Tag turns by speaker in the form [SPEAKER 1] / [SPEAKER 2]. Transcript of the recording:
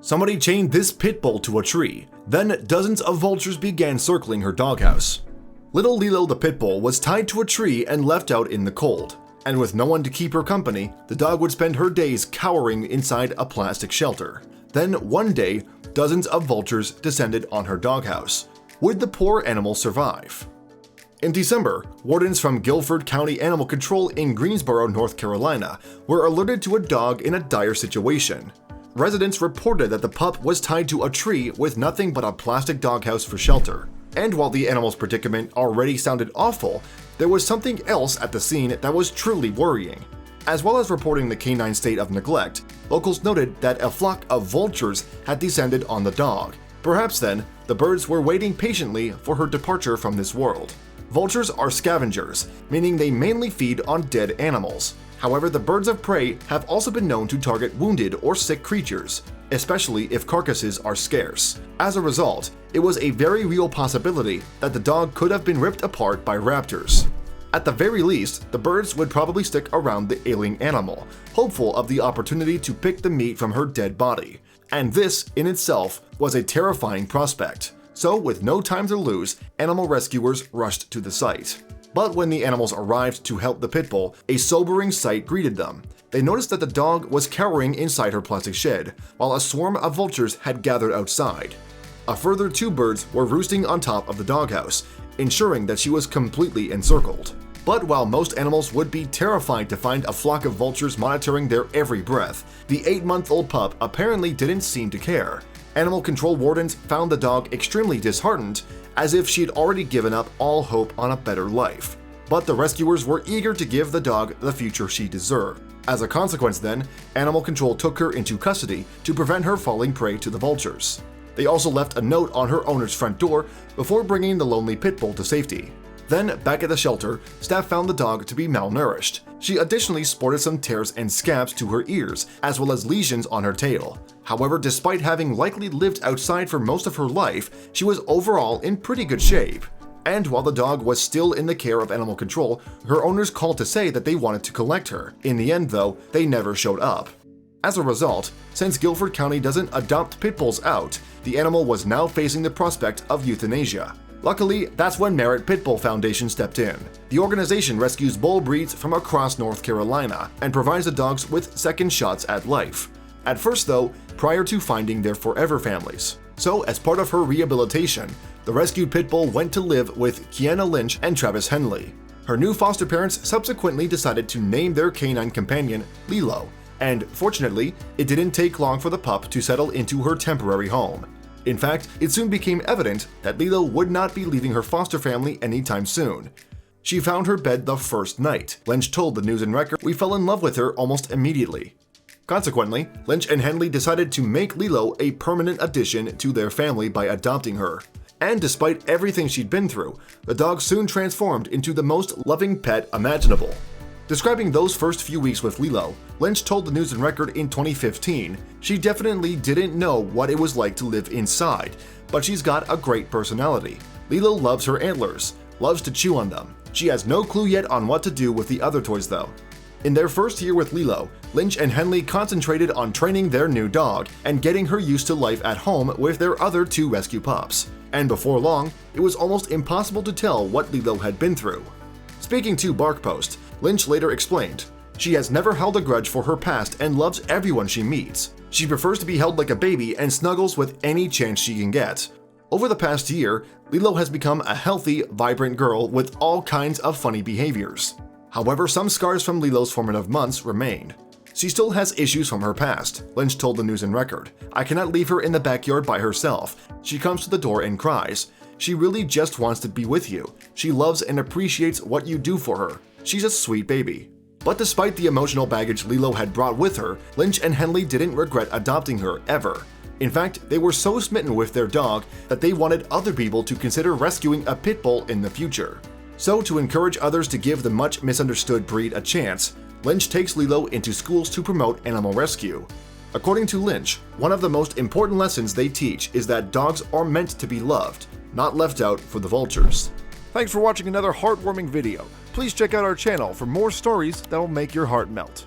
[SPEAKER 1] Somebody chained this pit bull to a tree. Then dozens of vultures began circling her doghouse. Little Lilo the pit bull was tied to a tree and left out in the cold. And with no one to keep her company, the dog would spend her days cowering inside a plastic shelter. Then one day, dozens of vultures descended on her doghouse. Would the poor animal survive? In December, wardens from Guilford County Animal Control in Greensboro, North Carolina, were alerted to a dog in a dire situation. Residents reported that the pup was tied to a tree with nothing but a plastic doghouse for shelter. And while the animal's predicament already sounded awful, there was something else at the scene that was truly worrying. As well as reporting the canine state of neglect, locals noted that a flock of vultures had descended on the dog. Perhaps then, the birds were waiting patiently for her departure from this world. Vultures are scavengers, meaning they mainly feed on dead animals. However, the birds of prey have also been known to target wounded or sick creatures, especially if carcasses are scarce. As a result, it was a very real possibility that the dog could have been ripped apart by raptors. At the very least, the birds would probably stick around the ailing animal, hopeful of the opportunity to pick the meat from her dead body. And this, in itself, was a terrifying prospect. So, with no time to lose, animal rescuers rushed to the site. But when the animals arrived to help the pit bull, a sobering sight greeted them. They noticed that the dog was cowering inside her plastic shed, while a swarm of vultures had gathered outside. A further 2 birds were roosting on top of the doghouse, ensuring that she was completely encircled. But while most animals would be terrified to find a flock of vultures monitoring their every breath, the 8-month-old pup apparently didn't seem to care. Animal control wardens found the dog extremely disheartened, as if she'd already given up all hope on a better life. But the rescuers were eager to give the dog the future she deserved. As a consequence then, animal control took her into custody to prevent her falling prey to the vultures. They also left a note on her owner's front door before bringing the lonely pit bull to safety. Then, back at the shelter, staff found the dog to be malnourished. She additionally sported some tears and scabs to her ears, as well as lesions on her tail. However, despite having likely lived outside for most of her life, she was overall in pretty good shape. And while the dog was still in the care of animal control, her owners called to say that they wanted to collect her. In the end, though, they never showed up. As a result, since Guilford County doesn't adopt pit bulls out, the animal was now facing the prospect of euthanasia. Luckily, that's when Merit Pit Bull Foundation stepped in. The organization rescues bull breeds from across North Carolina and provides the dogs with second shots at life. At first though, prior to finding their forever families. So as part of her rehabilitation, the rescued pit bull went to live with Kiana Lynch and Travis Henley. Her new foster parents subsequently decided to name their canine companion Lilo, and fortunately, it didn't take long for the pup to settle into her temporary home. In fact, it soon became evident that Lilo would not be leaving her foster family anytime soon. She found her bed the first night. Lynch told the News and Record, "We fell in love with her almost immediately." Consequently, Lynch and Henley decided to make Lilo a permanent addition to their family by adopting her. And despite everything she'd been through, the dog soon transformed into the most loving pet imaginable. Describing those first few weeks with Lilo, Lynch told the News and Record in 2015, "She definitely didn't know what it was like to live inside, but she's got a great personality. Lilo loves her antlers, loves to chew on them. She has no clue yet on what to do with the other toys though." In their first year with Lilo, Lynch and Henley concentrated on training their new dog and getting her used to life at home with their other 2 rescue pups. And before long, it was almost impossible to tell what Lilo had been through. Speaking to BarkPost, Lynch later explained, "She has never held a grudge for her past and loves everyone she meets. She prefers to be held like a baby and snuggles with any chance she can get." Over the past year, Lilo has become a healthy, vibrant girl with all kinds of funny behaviors. However, some scars from Lilo's formative months remain. She still has issues from her past, Lynch told the News and Record. "I cannot leave her in the backyard by herself. She comes to the door and cries. She really just wants to be with you. She loves and appreciates what you do for her. She's a sweet baby." But despite the emotional baggage Lilo had brought with her, Lynch and Henley didn't regret adopting her ever. In fact, they were so smitten with their dog that they wanted other people to consider rescuing a pit bull in the future. So to encourage others to give the much misunderstood breed a chance, Lynch takes Lilo into schools to promote animal rescue. According to Lynch, one of the most important lessons they teach is that dogs are meant to be loved, not left out for the vultures. Thanks for watching another heartwarming video. Please check out our channel for more stories that will make your heart melt.